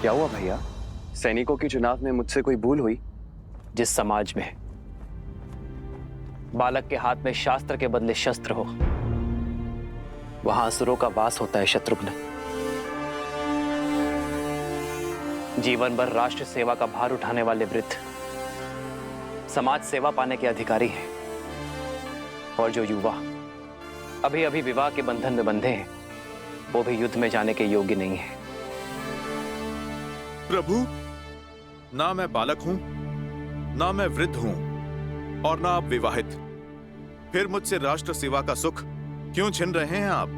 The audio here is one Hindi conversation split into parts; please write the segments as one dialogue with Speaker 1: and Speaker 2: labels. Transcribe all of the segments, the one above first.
Speaker 1: क्या हुआ भैया? सैनिकों के चुनाव में मुझसे कोई भूल हुई?
Speaker 2: जिस समाज में बालक के हाथ में शास्त्र के बदले शस्त्र हो, वहां असुरों का वास होता है शत्रुघ्न। जीवन भर राष्ट्र सेवा का भार उठाने वाले वृद्ध समाज सेवा पाने के अधिकारी हैं, और जो युवा अभी अभी विवाह के बंधन में बंधे हैं, वो भी युद्ध में जाने के योग्य नहीं है।
Speaker 3: प्रभु, ना मैं बालक हूं, ना मैं वृद्ध हूं, और ना आप विवाहित। फिर मुझसे राष्ट्र सेवा का सुख क्यों छीन रहे हैं आप?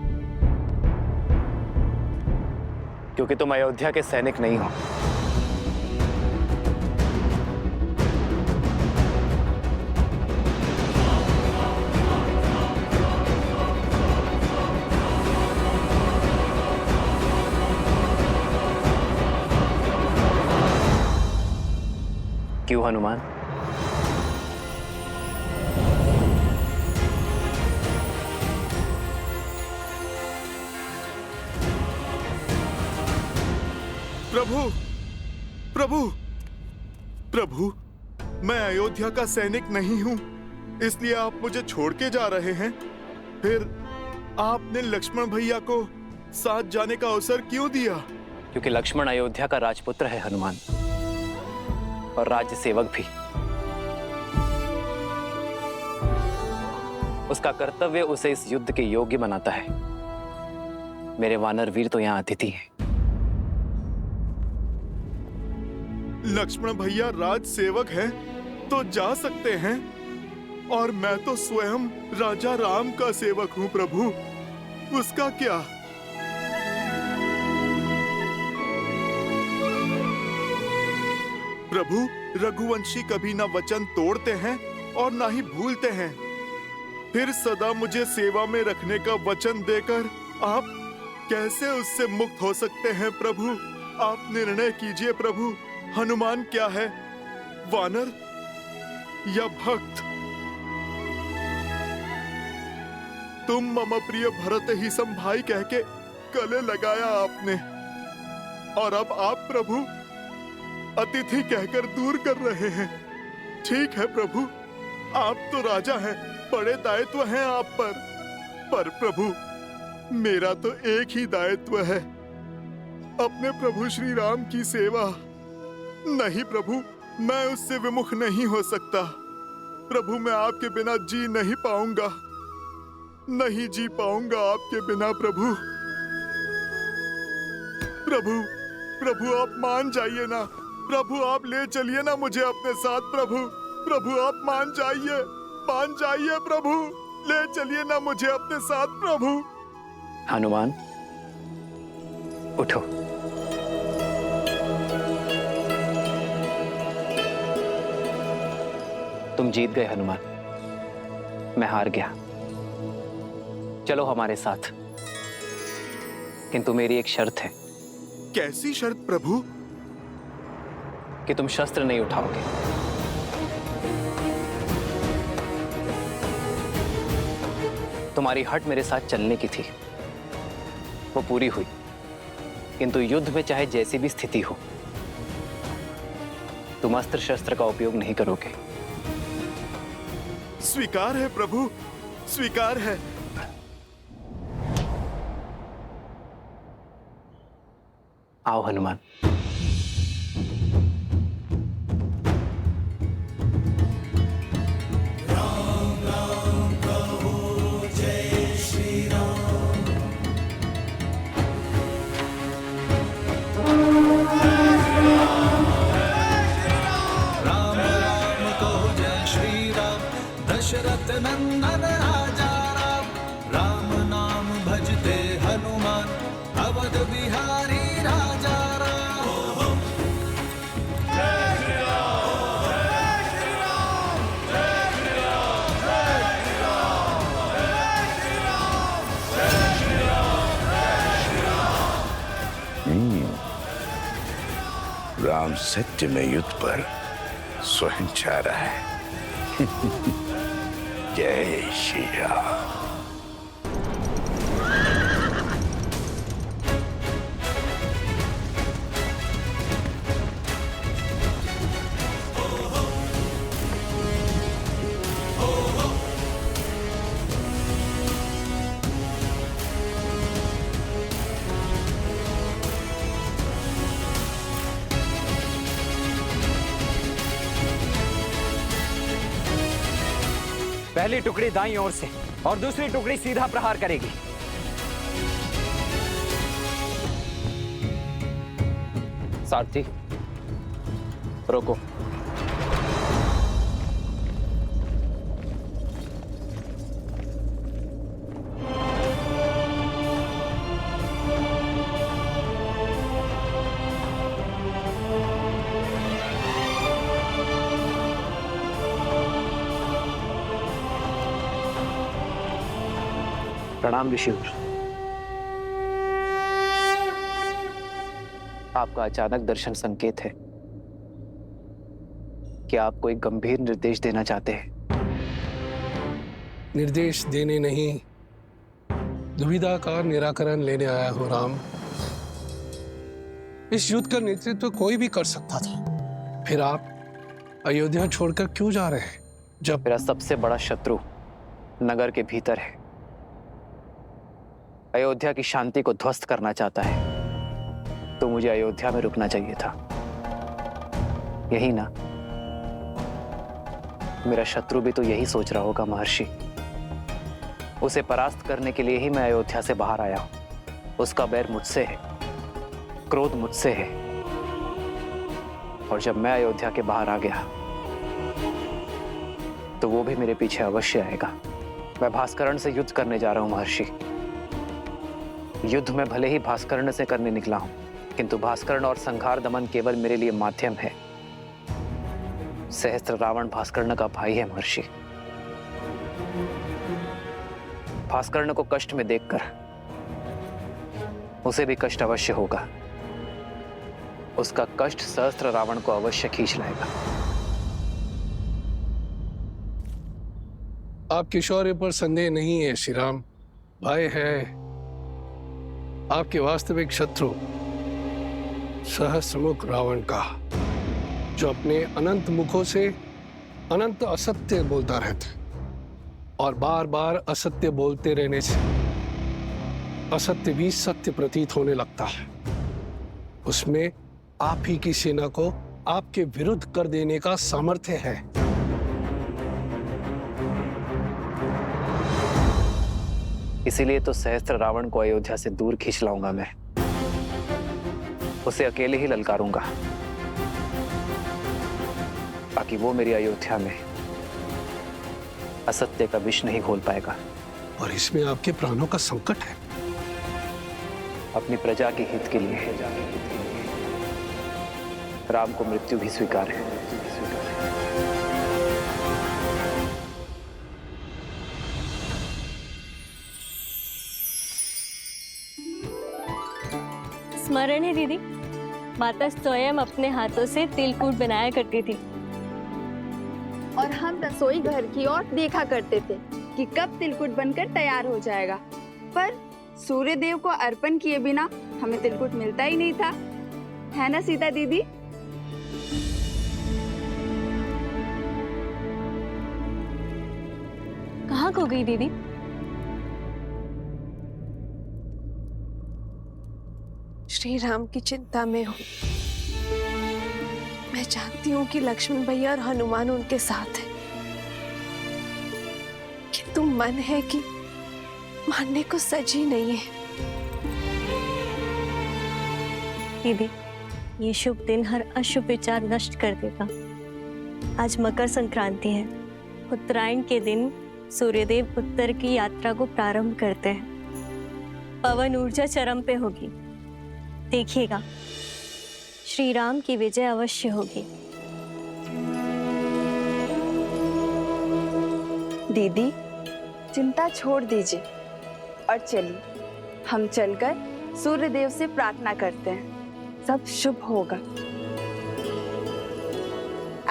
Speaker 2: क्योंकि तुम अयोध्या के सैनिक नहीं हो। क्यों हनुमान?
Speaker 3: प्रभु, प्रभु, प्रभु, मैं अयोध्या का सैनिक नहीं हूं, इसलिए आप मुझे छोड़ के जा रहे हैं। फिर आपने लक्ष्मण भैया को साथ जाने का अवसर क्यों दिया?
Speaker 2: क्योंकि लक्ष्मण अयोध्या का राजपुत्र है हनुमान, और राज्य सेवक भी। उसका कर्तव्य उसे इस युद्ध के योग्य बनाता है। मेरे वानर वीर तो यहाँ अतिथि हैं।
Speaker 3: लक्ष्मण भैया राज सेवक हैं तो जा सकते हैं, और मैं तो स्वयं राजा राम का सेवक हूं प्रभु, उसका क्या? प्रभु, रघुवंशी कभी ना वचन तोड़ते हैं और ना ही भूलते हैं। फिर सदा मुझे सेवा में रखने का वचन देकर आप कैसे उससे मुक्त हो सकते हैं प्रभु? आप निर्णय कीजिए प्रभु, हनुमान क्या है, वानर या भक्त? तुम मम प्रिय भरत ही सम भाई कह के गले लगाया आपने, और अब आप प्रभु अतिथि कहकर दूर कर रहे हैं। ठीक है प्रभु, आप तो राजा हैं, बड़े दायित्व हैं आप पर प्रभु मेरा तो एक ही दायित्व है, अपने प्रभु श्री राम की सेवा। नहीं प्रभु, मैं उससे विमुख नहीं हो सकता। प्रभु, मैं आपके बिना जी नहीं पाऊंगा, नहीं जी पाऊंगा आपके बिना प्रभु। प्रभु, प्रभु आप मान जाइए ना, प्रभु आप ले चलिए ना मुझे अपने साथ प्रभु। प्रभु आप मान जाइए प्रभु, ले चलिए ना मुझे अपने साथ प्रभु।
Speaker 2: हनुमान, उठो। तुम जीत गए हनुमान, मैं हार गया। चलो हमारे साथ, किंतु मेरी एक शर्त है।
Speaker 3: कैसी शर्त प्रभु?
Speaker 2: कि तुम शस्त्र नहीं उठाओगे। तुम्हारी हट मेरे साथ चलने की थी, वो पूरी हुई, किंतु युद्ध में चाहे जैसी भी स्थिति हो, तुम अस्त्र शस्त्र का उपयोग नहीं करोगे।
Speaker 3: स्वीकार है प्रभु, स्वीकार है।
Speaker 2: आओ हनुमान।
Speaker 4: दशरथ नंदन राजा राम, राम नाम भजते हनुमान, अवध बिहारी राजा राम। जय श्री राम, जय श्री राम, जय श्री राम, जय श्री राम, जय श्री राम, जय श्री राम, जय श्री राम।
Speaker 5: राम सत्य में युद्ध पर स्वयं जा रहा है। जय श्री राम।
Speaker 2: पहली टुकड़ी दाईं ओर से और दूसरी टुकड़ी सीधा प्रहार करेगी। सारथी, रोको। प्रणाम ऋषिवर। आपका अचानक दर्शन संकेत है कि आप कोई गंभीर निर्देश देना चाहते हैं।
Speaker 6: निर्देश देने नहीं, दुविधा का निराकरण लेने आया हूं राम। इस युद्ध का नेतृत्व कोई भी कर सकता था, फिर आप अयोध्या छोड़कर क्यों जा रहे हैं? जब
Speaker 2: मेरा सबसे बड़ा शत्रु नगर के भीतर है, अयोध्या की शांति को ध्वस्त करना चाहता है, तो मुझे अयोध्या में रुकना चाहिए था। यही ना? मेरा शत्रु भी तो यही सोच रहा होगा महर्षि। उसे परास्त करने के लिए ही मैं अयोध्या से बाहर आया हूं। उसका बैर मुझसे है, क्रोध मुझसे है, और जब मैं अयोध्या के बाहर आ गया तो वो भी मेरे पीछे अवश्य आएगा। मैं भास्करण से युद्ध करने जा रहा हूं महर्षि। युद्ध में भले ही भास्करण से करने निकला हूं, किंतु भास्करण और संहार दमन केवल मेरे लिए माध्यम है। सहस्त्र रावण भास्कर्ण का भाई है महर्षि। भास्कर्ण को कष्ट में देखकर उसे भी कष्ट अवश्य होगा। उसका कष्ट सहस्त्र रावण को अवश्य खींच लाएगा।
Speaker 6: आपके शौर्य पर संदेह नहीं है श्री राम। भय है आपके वास्तविक शत्रु सहस्त्रमुख रावण का, जो अपने अनंत मुखों से अनंत असत्य बोलता रहता है, और बार बार असत्य बोलते रहने से असत्य भी सत्य प्रतीत होने लगता है। उसमें आप ही की सेना को आपके विरुद्ध कर देने का सामर्थ्य है।
Speaker 2: इसीलिए तो सहस्त्र रावण को अयोध्या से दूर खींच लाऊंगा मैं। उसे अकेले ही ललकारूंगा, ताकि वो मेरी अयोध्या में असत्य का विष नहीं घोल पाएगा।
Speaker 6: और इसमें आपके प्राणों का संकट है।
Speaker 2: अपनी प्रजा के हित के लिए राम को मृत्यु भी स्वीकार है।
Speaker 7: स्मरण है दीदी, माता स्वयं अपने हाथों से तिलकूट बनाया करती थी,
Speaker 8: और हम रसोई घर की ओर देखा करते थे कि कब तिलकुट बनकर तैयार हो जाएगा। पर सूर्य देव को अर्पण किए बिना हमें तिलकुट मिलता ही नहीं था, है ना सीता दीदी?
Speaker 7: कहाँ खो गई दीदी?
Speaker 9: श्री राम की चिंता में हूँ। मैं जानती हूँ कि लक्ष्मण भैया और हनुमान उनके साथ हैं, किंतु मन है कि मानने को सजी नहीं है।
Speaker 7: दीदी, ये शुभ दिन हर अशुभ विचार नष्ट कर देगा। आज मकर संक्रांति है। उत्तरायण के दिन सूर्यदेव उत्तर की यात्रा को प्रारंभ करते हैं। पवन ऊर्जा चरम पे होगी। देखिएगा, श्री राम की विजय अवश्य होगी।
Speaker 8: दीदी, चिंता छोड़ दीजिए और चलिए हम चलकर सूर्य देव से प्रार्थना करते हैं, सब शुभ होगा।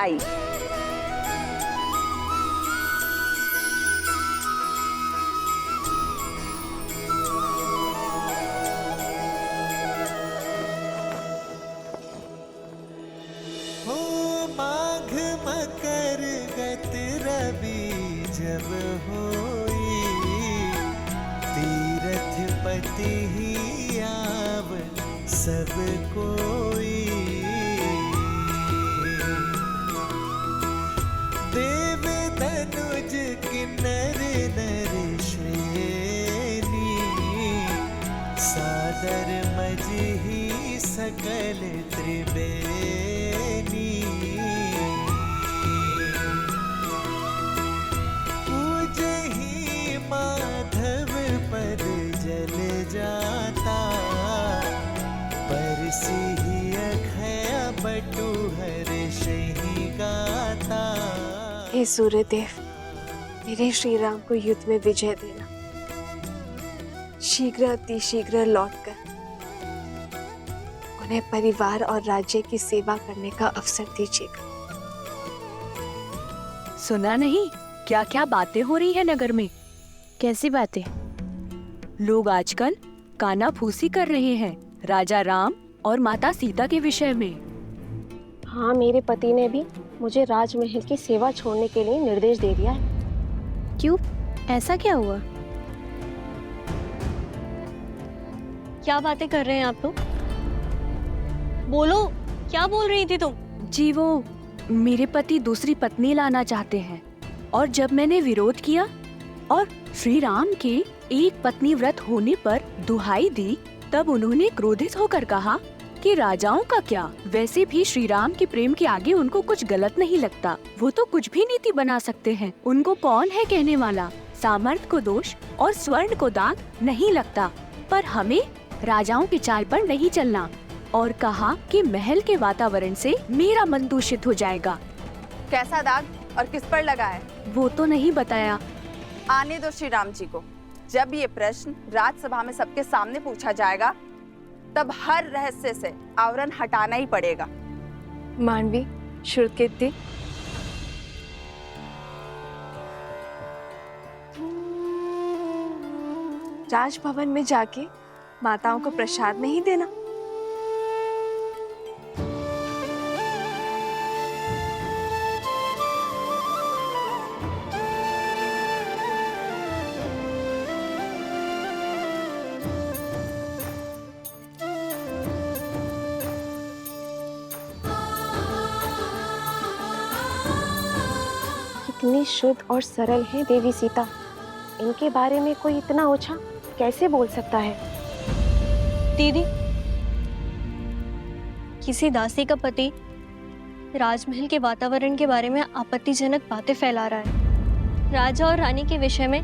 Speaker 8: आइए।
Speaker 4: माघ मकर गत रवि जब होई, तीरथ पति ही आव सब कोई। देव तनुज किन्नर सकल त्रिवेणी। पूजहि माधव पद जल जाता, बरसिहि अखय बटु हर्षहि गाता।
Speaker 9: हे सूर्यदेव, मेरे श्री राम को युद्ध में विजय देना। शीघ्र अतिशीघ्र लौटकर उन्हें परिवार और राज्य की सेवा करने का अवसर दीजिएगा।
Speaker 10: सुना नहीं क्या क्या बातें हो रही है नगर में?
Speaker 9: कैसी बातें?
Speaker 10: लोग आजकल कानाफूसी कर रहे हैं राजा राम और माता सीता के विषय में।
Speaker 7: हाँ, मेरे पति ने भी मुझे राजमहल की सेवा छोड़ने के लिए निर्देश दे दिया है।
Speaker 9: क्यों, ऐसा क्या हुआ?
Speaker 7: क्या बातें कर रहे हैं आप लोग? बोलो, क्या बोल रही थी तुम?
Speaker 10: जी वो मेरे पति दूसरी पत्नी लाना चाहते हैं, और जब मैंने विरोध किया और श्री राम के एक पत्नी व्रत होने पर दुहाई दी, तब उन्होंने क्रोधित होकर कहा कि राजाओं का क्या, वैसे भी श्री राम के प्रेम के आगे उनको कुछ गलत नहीं लगता। वो तो कुछ भी नीति बना सकते हैं। उनको कौन है कहने वाला? सामर्थ्य को दोष और स्वर्ण को दाग नहीं लगता। पर हमें राजाओं की चाल पर नहीं चलना, और कहा कि महल के वातावरण से मेरा मन दूषित हो जाएगा।
Speaker 8: कैसा दाग और किस पर लगा है?
Speaker 10: वो तो नहीं बताया।
Speaker 8: आने दो श्री राम जी को। जब ये प्रश्न राजसभा में सबके सामने पूछा जाएगा, तब हर रहस्य से आवरण हटाना ही पड़ेगा।
Speaker 9: मानवी, श्रुतकीर्ति, राजभवन में जाके माताओं को प्रसाद नहीं देना?
Speaker 7: कितनी शुद्ध और सरल है देवी सीता। इनके बारे में कोई इतना ओछा कैसे बोल सकता है? दीदी, किसी दासी का पति राजमहल के वातावरण के बारे में आपत्तिजनक बातें फैला रहा है। राजा और रानी के विषय में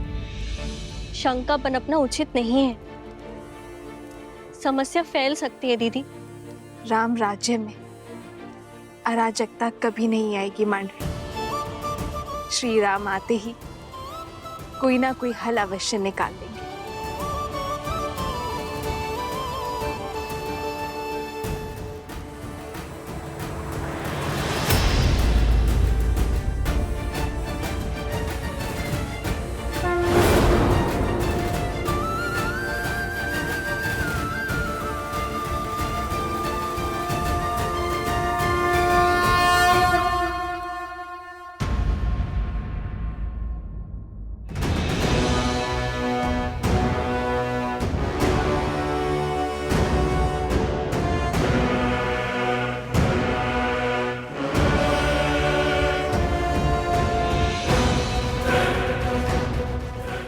Speaker 7: शंका पनपना उचित नहीं है। समस्या फैल सकती है दीदी।
Speaker 9: राम राज्य में अराजकता कभी नहीं आएगी मांडवी। श्री राम आते ही कोई ना कोई हल अवश्य निकाल देंगे।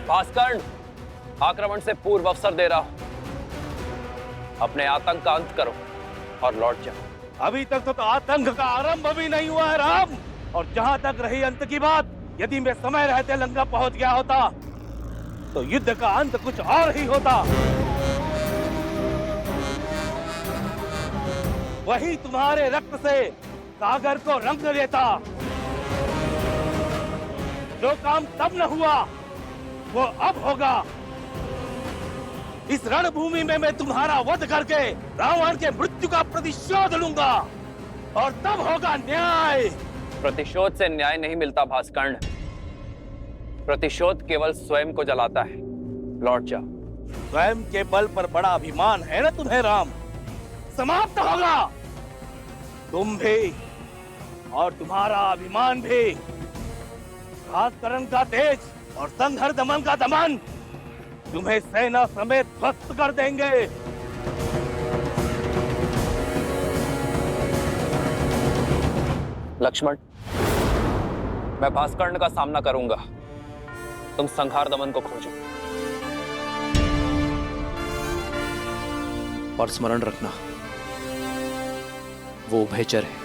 Speaker 2: भास्कर्ण, आक्रमण से पूर्व अवसर दे रहा हूं। अपने आतंक का अंत करो और लौट जाओ।
Speaker 11: अभी तक तो आतंक का आरंभ भी नहीं हुआ है राम। और जहां तक रही अंत की बात, यदि मैं समय रहते लंका पहुंच गया होता तो युद्ध का अंत कुछ और ही होता। वही तुम्हारे रक्त से सागर को रंग देता। जो काम तब न हुआ वो अब होगा। इस रणभूमि में मैं तुम्हारा वध करके रावण के मृत्यु का प्रतिशोध लूंगा, और तब होगा न्याय।
Speaker 2: प्रतिशोध से न्याय नहीं मिलता भास्कर्ण। प्रतिशोध केवल स्वयं को जलाता है। लौट जाओ।
Speaker 11: स्वयं के बल पर बड़ा अभिमान है ना तुम्हें राम? समाप्त होगा तुम भी और तुम्हारा अभिमान भी। भास्करण का तेज और संघर दमन का दमन तुम्हें सेना समेत ध्वस्त कर देंगे।
Speaker 2: लक्ष्मण, मैं भास्कर्ण का सामना करूंगा। तुम संहार दमन को खोजो।
Speaker 12: और स्मरण रखना,
Speaker 2: वो उभयचर है।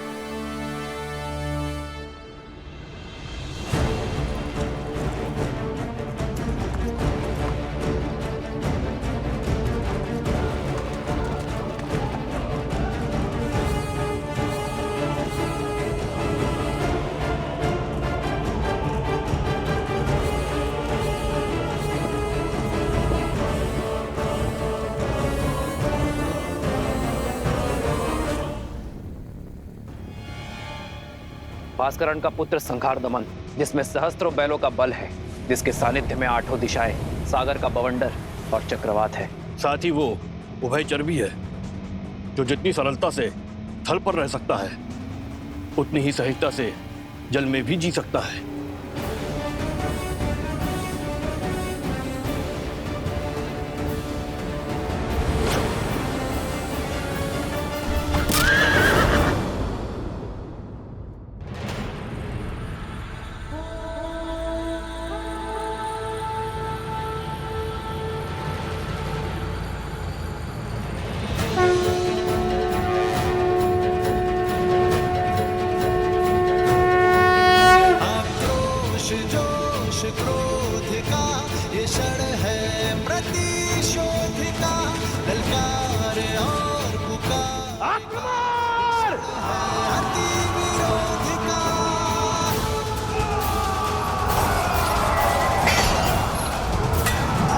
Speaker 2: भास्करण का पुत्र संघार दमन, जिसमें सहस्त्रों बैलों का बल है, जिसके सानिध्य में आठों दिशाएं, सागर का बवंडर और चक्रवात है।
Speaker 12: साथ ही वो उभयचर भी है, जो जितनी सरलता से थल पर रह सकता है, उतनी ही सहजता से जल में भी जी सकता है।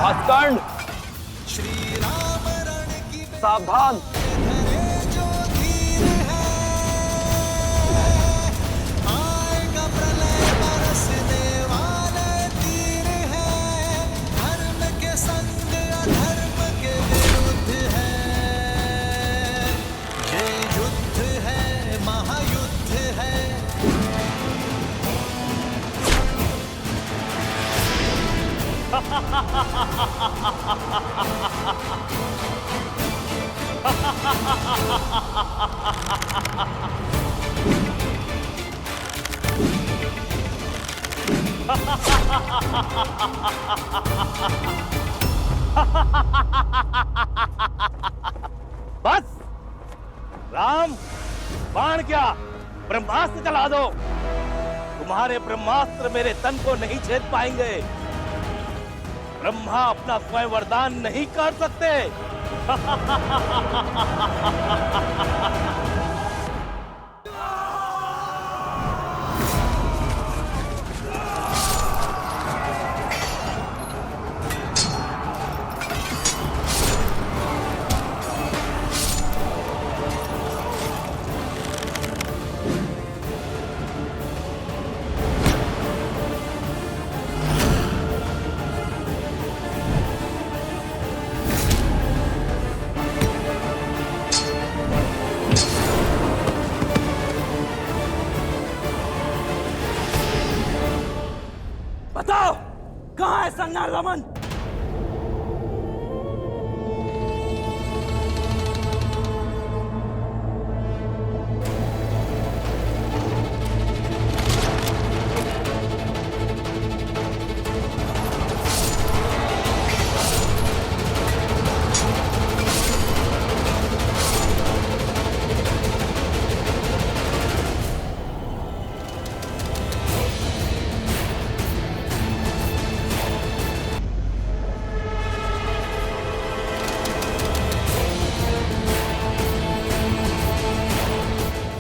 Speaker 2: भास्करण, सावधान।
Speaker 11: बस राम, बाण क्या ब्रह्मास्त्र चला दो। तुम्हारे ब्रह्मास्त्र मेरे तन को नहीं छेद पाएंगे। ब्रह्मा अपना स्वयं वरदान नहीं कर सकते। बताओ, कहां है संघार दमन?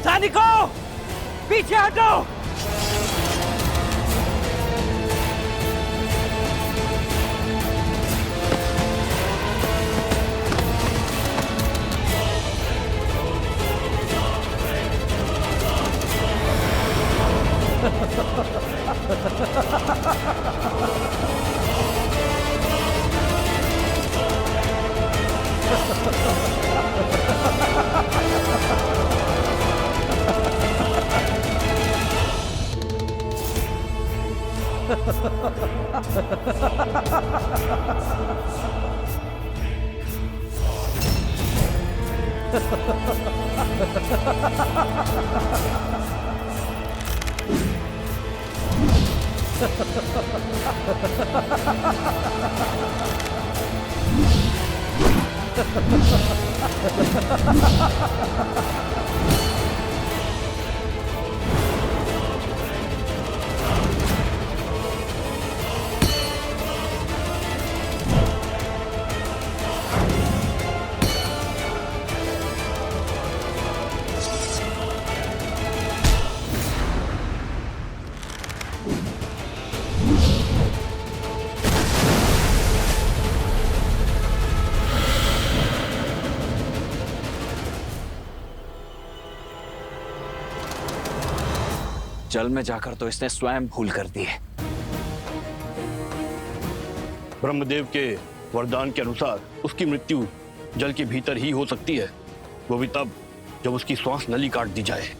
Speaker 11: सैनिकों, पीछे हटो।
Speaker 2: जल में जाकर तो इसने स्वयं भूल कर दी है।
Speaker 12: ब्रह्मदेव के वरदान के अनुसार उसकी मृत्यु जल के भीतर ही हो सकती है, वो भी तब जब उसकी श्वास नली काट दी जाए।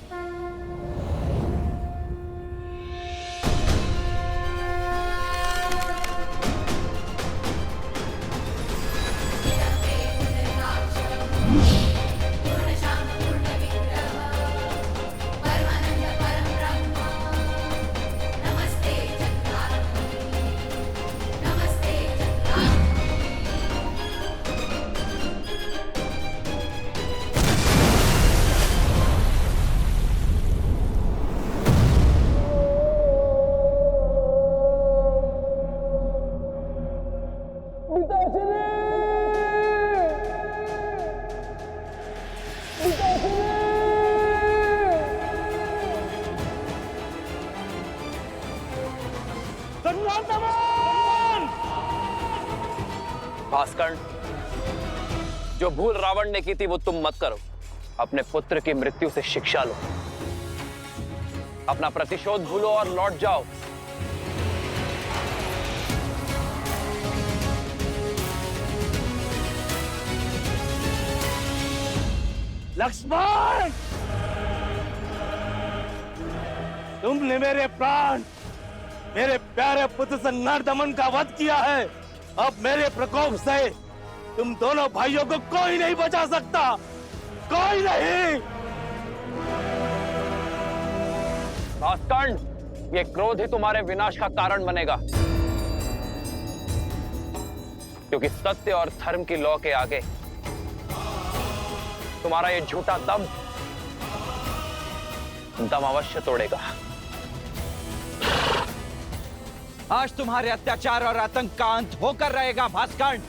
Speaker 2: भास्करण, जो भूल रावण ने की थी वो तुम मत करो। अपने पुत्र की मृत्यु से शिक्षा लो, अपना प्रतिशोध भूलो और लौट जाओ।
Speaker 11: लक्ष्मण, तुमने मेरे प्राण, मेरे प्यारे पुत्र से नरदमन का वध किया है। अब मेरे प्रकोप से तुम दोनों भाइयों को कोई नहीं बचा सकता, कोई नहीं।
Speaker 2: भास्करण, ये क्रोध ही तुम्हारे विनाश का कारण बनेगा, क्योंकि सत्य और धर्म की लौ के आगे तुम्हारा ये झूठा दम अवश्य तोड़ेगा।
Speaker 13: आज तुम्हारे अत्याचार और आतंक का अंत होकर रहेगा भास्करण।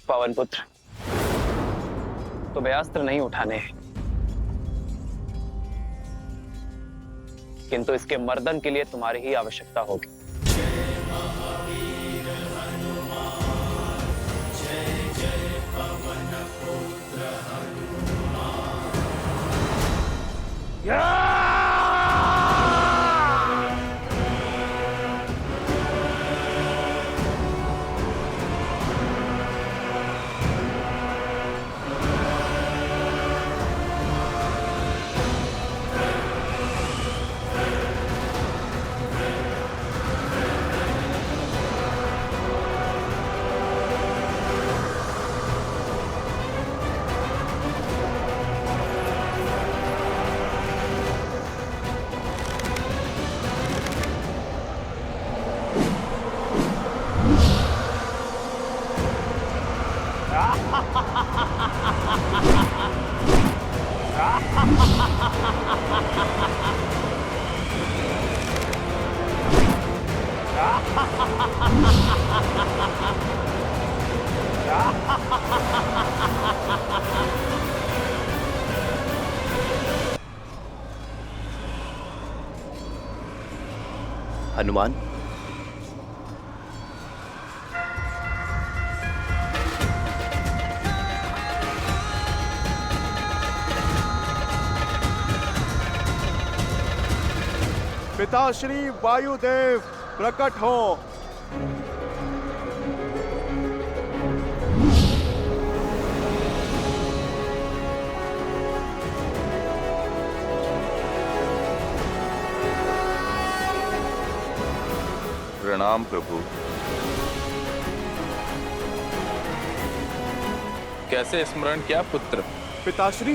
Speaker 2: पवन पुत्र, तुम्हें अस्त्र नहीं उठाने हैं, किंतु इसके मर्दन के लिए तुम्हारी ही आवश्यकता होगी। हनुमान,
Speaker 3: पिताश्री वायुदेव प्रकट हो।
Speaker 5: प्रणाम प्रभु। कैसे स्मरण किया पुत्र?
Speaker 3: पिताश्री,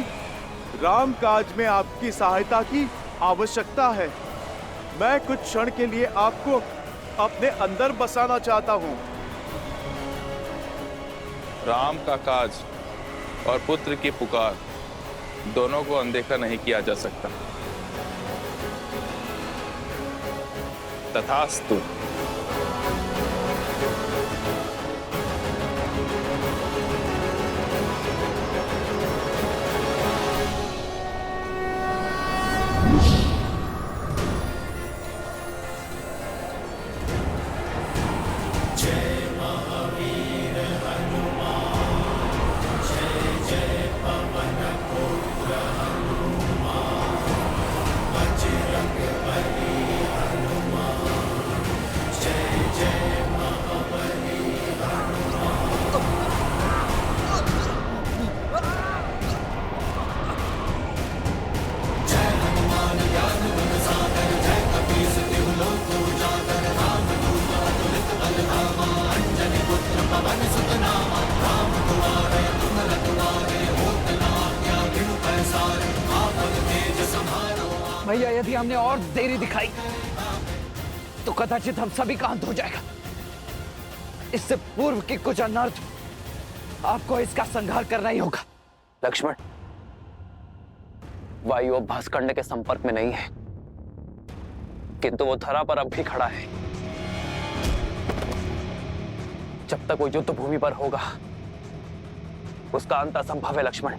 Speaker 3: राम काज में आपकी सहायता की आवश्यकता है। मैं कुछ क्षण के लिए आपको अपने अंदर बसाना चाहता हूँ।
Speaker 5: राम का काज और पुत्र की पुकार दोनों को अनदेखा नहीं किया जा सकता। तथास्तु।
Speaker 4: जय
Speaker 13: भैया, यदि हमने और देरी दिखाई तो कदाचित हम सभी का अंत हो जाएगा। इससे पूर्व की कुछ अनर्थ आपको इसका संहार करना ही होगा।
Speaker 2: लक्ष्मण, वायु अब भास्करण्य के संपर्क में नहीं है, किंतु वो धरा पर अब भी खड़ा है। जब तक वो युद्ध भूमि पर होगा, उसका अंत असंभव है लक्ष्मण।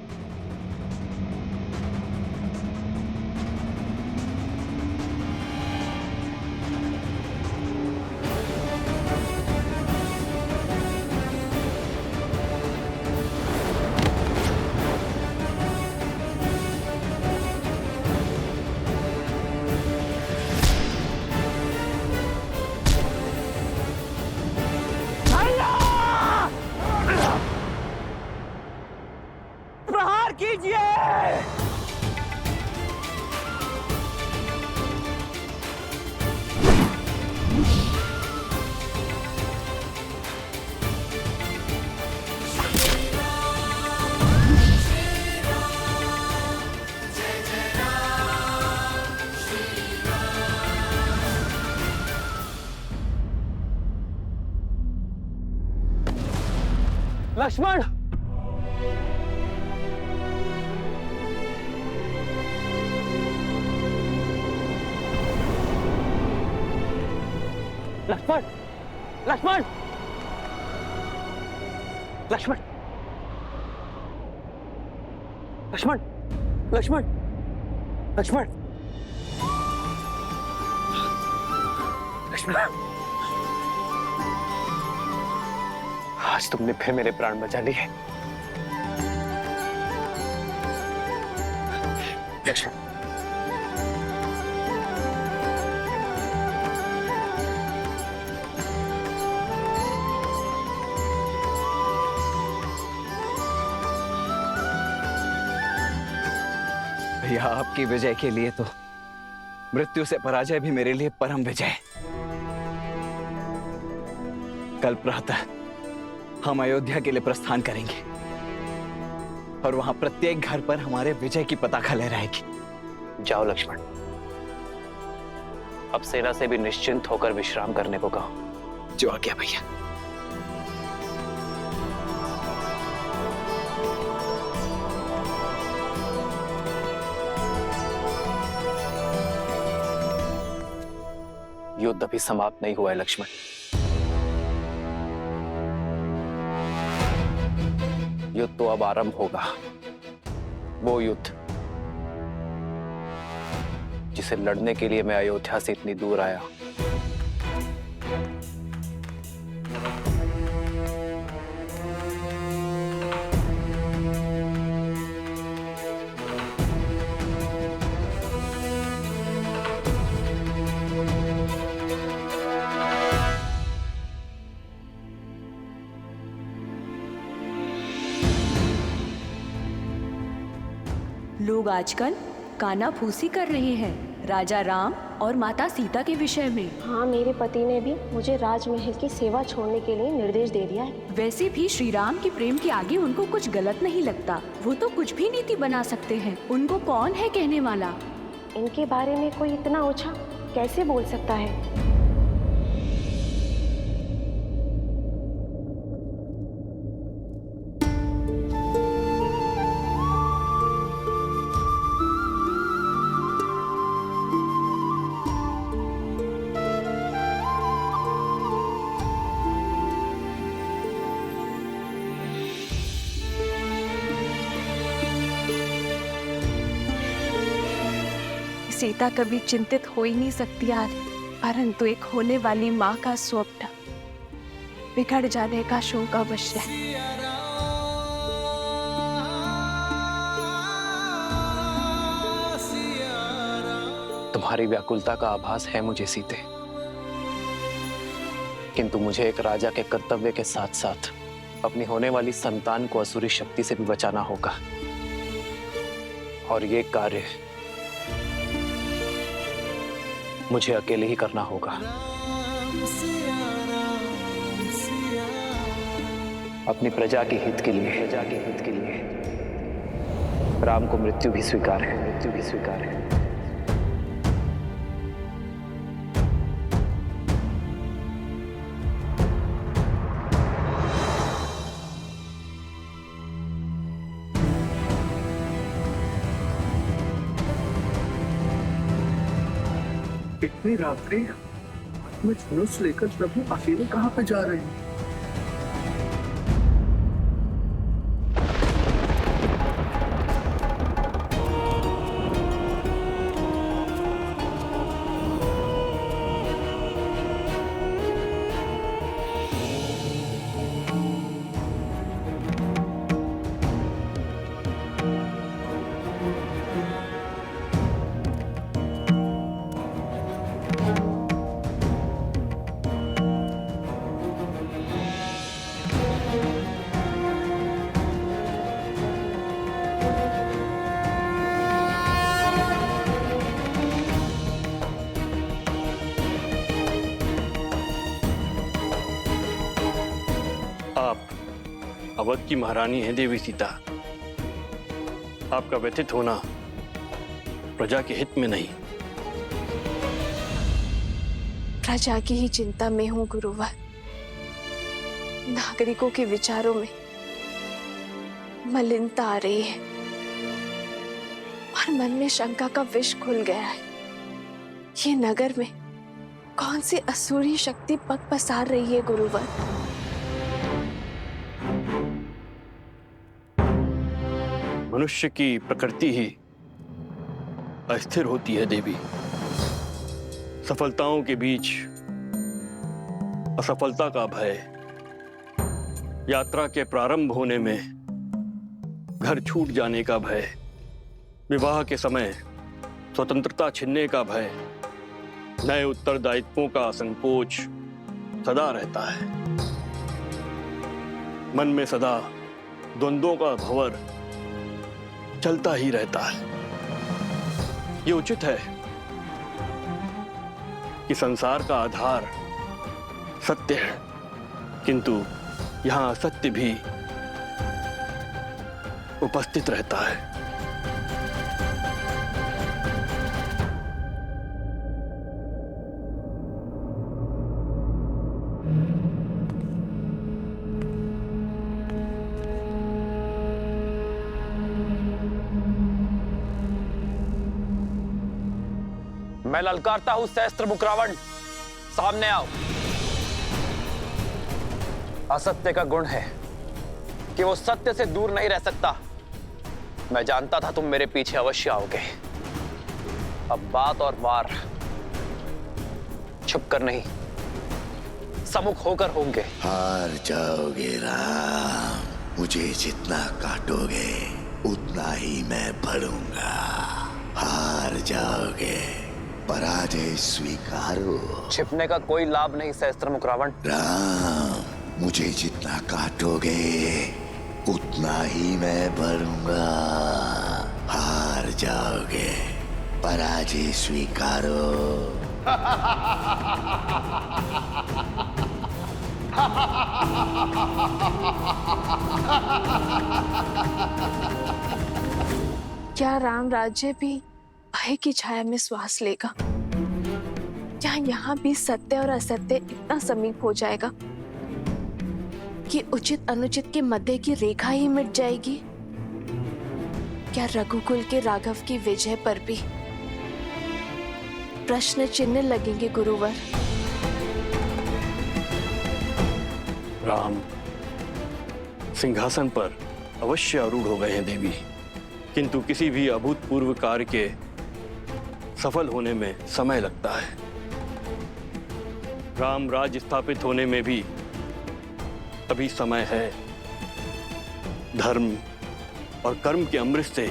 Speaker 13: प्रहार कीजिए।
Speaker 2: लक्ष्मण, लक्ष्मण, लक्ष्मण, लक्ष्मण, लक्ष्मण, लक्ष्मण, लक्ष्मण, लक्ष्मण, आज तुमने फिर मेरे प्राण बचा लिए। लक्ष्मण,
Speaker 13: भैया, आपकी विजय के लिए तो मृत्यु से पराजय भी मेरे लिए परम विजय है। कल प्रातः हम अयोध्या के लिए प्रस्थान करेंगे और वहां प्रत्येक घर पर हमारे विजय की पताका लहराएगी।
Speaker 2: जाओ लक्ष्मण, अब सेना से भी निश्चिंत होकर विश्राम करने को कहो।
Speaker 13: जो आज्ञा भैया।
Speaker 2: युद्ध अभी समाप्त नहीं हुआ है लक्ष्मण। युद्ध तो अब आरंभ होगा, वो युद्ध जिसे लड़ने के लिए मैं अयोध्या से इतनी दूर आया।
Speaker 10: लोग आजकल कानाफूसी कर रहे हैं राजा राम और माता सीता के विषय में।
Speaker 7: हाँ, मेरे पति ने भी मुझे राजमहल की सेवा छोड़ने के लिए निर्देश दे दिया है।
Speaker 10: वैसे भी श्री राम के प्रेम के आगे उनको कुछ गलत नहीं लगता। वो तो कुछ भी नीति बना सकते हैं। उनको कौन है कहने वाला?
Speaker 7: इनके बारे में कोई इतना ऊंचा कैसे बोल सकता है?
Speaker 9: सीता कभी चिंतित हो ही नहीं सकती यार, परंतु एक होने वाली माँ का स्वप्न बिगड़ जाने का शोक अवश्य है।
Speaker 2: तुम्हारी व्याकुलता का आभास है मुझे सीते, किंतु मुझे एक राजा के कर्तव्य के साथ साथ अपनी होने वाली संतान को असुरी शक्ति से भी बचाना होगा, और ये कार्य मुझे अकेले ही करना होगा। अपनी प्रजा के हित के लिए राम को मृत्यु भी स्वीकार है, मृत्यु भी स्वीकार है।
Speaker 6: इतनी रात्रि में धनुष लेकर प्रभु अकेले कहाँ पे जा रहे हैं?
Speaker 12: अवध की महारानी है देवी सीता। आपका व्यथित होना प्रजा के हित में नहीं।
Speaker 9: प्रजा की ही चिंता में हूँ गुरुवर। नागरिकों के विचारों में मलिनता आ रही है और मन में शंका का विष घुल गया है। ये नगर में कौन सी असुरी शक्ति पग पसार रही है गुरुवर?
Speaker 12: मनुष्य की प्रकृति ही अस्थिर होती है देवी। सफलताओं के बीच असफलता का भय, यात्रा के प्रारंभ होने में घर छूट जाने का भय, विवाह के समय स्वतंत्रता छिनने का भय, नए उत्तरदायित्वों का संकोच सदा रहता है। मन में सदा द्वंद्वों का भंवर चलता ही रहता है। ये उचित है कि संसार का आधार सत्य है, किंतु यहां असत्य भी उपस्थित रहता है।
Speaker 2: मैं ललकारता हूं सहस्त्र मुख रावण, सामने आओ। असत्य का गुण है कि वो सत्य से दूर नहीं रह सकता। मैं जानता था तुम मेरे पीछे अवश्य आओगे। अब बात और वार छुप कर नहीं, सम्मुख होकर होंगे।
Speaker 14: हार जाओगे राम, मुझे जितना काटोगे उतना ही मैं बढ़ूंगा। हार जाओगे, पराजय स्वीकारो।
Speaker 2: छिपने का कोई लाभ नहीं सहस्त्रमुख रावण।
Speaker 14: राम, मुझे जितना काटोगे उतना ही मैं बढ़ूंगा। हार जाओगे, पराजय स्वीकारो।
Speaker 9: क्या राम राज्य भी भय की छाया में श्वास लेगा? क्या यहाँ भी सत्य और असत्य इतना समीप हो जाएगा कि उचित अनुचित के मध्य की रेखा ही मिट जाएगी? क्या रघुकुल के राघव की विजय पर भी प्रश्न चिन्ह लगेंगे गुरुवर?
Speaker 12: राम सिंहासन पर अवश्य आरूढ़ हो गए हैं देवी, किंतु किसी भी अभूतपूर्व कार्य के सफल होने में समय लगता है। राम राज्य स्थापित होने में भी अभी समय है। धर्म और कर्म के अमृत से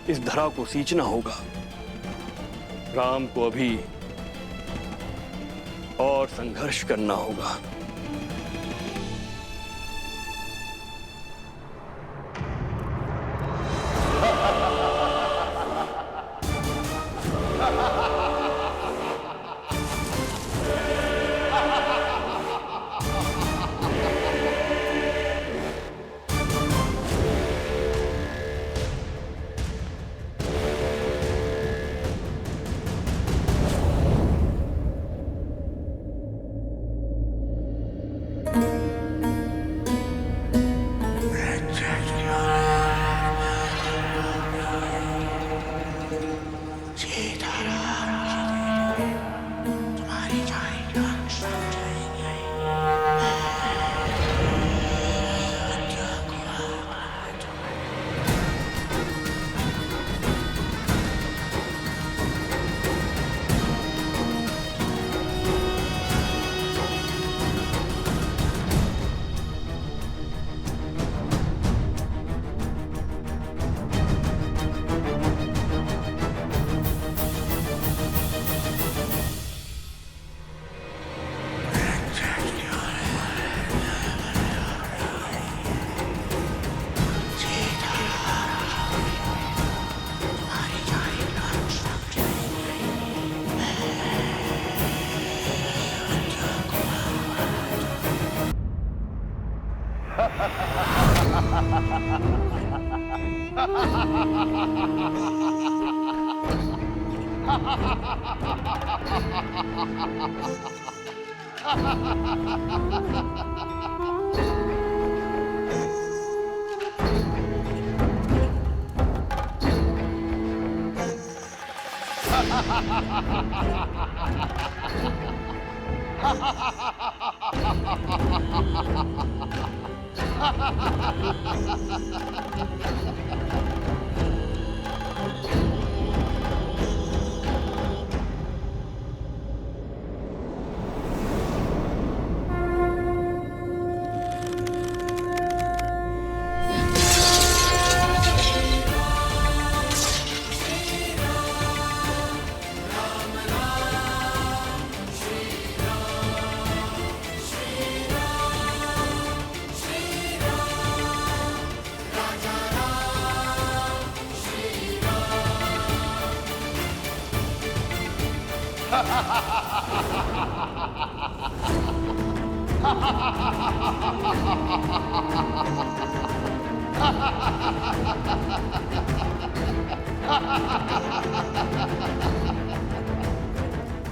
Speaker 12: इस धरा को सींचना होगा। राम को अभी और संघर्ष करना होगा।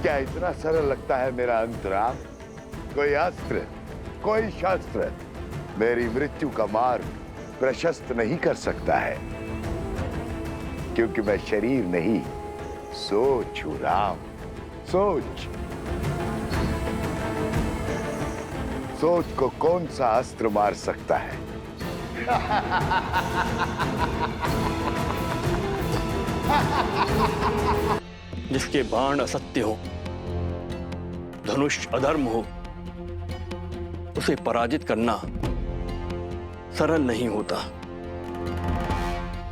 Speaker 14: क्या इतना सरल लगता है मेरा अंतराम? कोई अस्त्र, कोई शस्त्र मेरी मृत्यु का मार्ग प्रशस्त नहीं कर सकता है, क्योंकि मैं शरीर नहीं, सोच हूं राम, सोच। सोच को कौन सा अस्त्र मार सकता है?
Speaker 12: जिसके बाण असत्य हो, धनुष अधर्म हो, उसे पराजित करना सरल नहीं होता।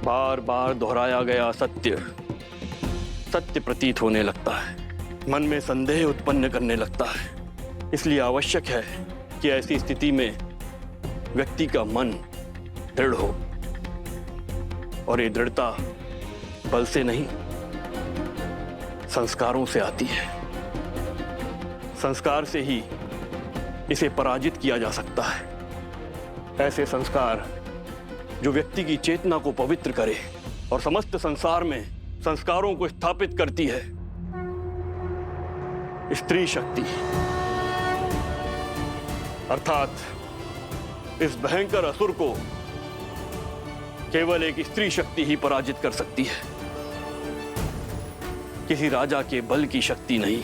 Speaker 12: बार बार दोहराया गया सत्य सत्य प्रतीत होने लगता है, मन में संदेह उत्पन्न करने लगता है। इसलिए आवश्यक है कि ऐसी स्थिति में व्यक्ति का मन दृढ़ हो, और ये दृढ़ता बल से नहीं, संस्कारों से आती है। संस्कार से ही इसे पराजित किया जा सकता है। ऐसे संस्कार जो व्यक्ति की चेतना को पवित्र करे और समस्त संसार में संस्कारों को स्थापित करती है। स्त्री शक्ति, अर्थात इस भयंकर असुर को केवल एक स्त्री शक्ति ही पराजित कर सकती है, किसी राजा के बल की शक्ति नहीं।